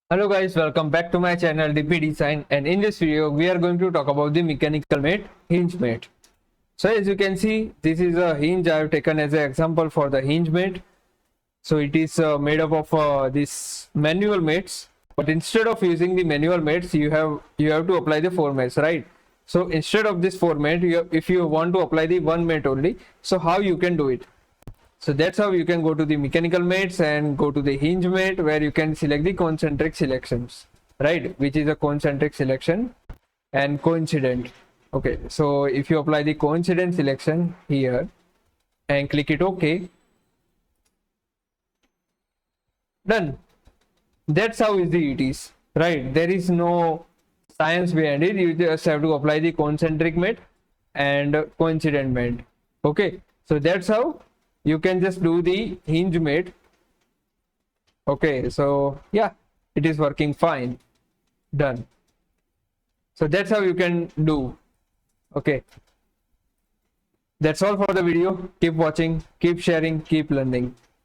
Hello guys, welcome back to my channel DP Design, and in this video we are going to talk about the mechanical mate, hinge mate. So as you can see, this is a hinge I have taken as an example for the hinge mate. So it is made up of these manual mates, but instead of using the manual mates, you have to apply the four mates, right? So instead of this four mate, if you want to apply the one mate only, so how you can do it? So that's how you can go to the mechanical mates and go to the hinge mate, where you can select the concentric selections, right? Which is a concentric selection and coincident. Okay, so if you apply the coincident selection here and click it OK, done. That's how easy it is, right? There is no science behind it. You just have to apply the concentric mate and coincident mate. Okay, so that's how you can just do the hinge mate. Okay, so yeah, it is working fine. Done. So that's how you can do. Okay, that's all for the video. Keep watching, keep sharing, keep learning.